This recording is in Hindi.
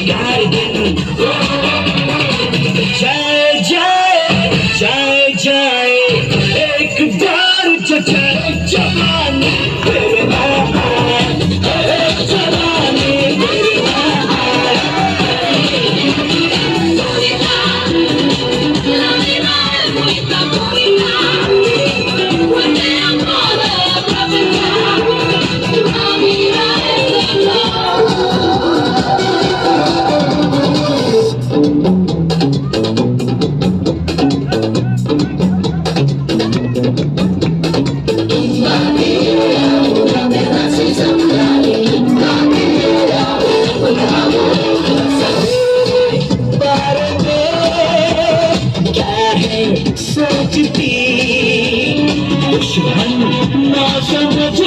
यार दिन जाए जाए जाए जाए एक बार जठाए जवानी फिर ना आए, जवानी फिर ना सोचती दुश्मन ना समझ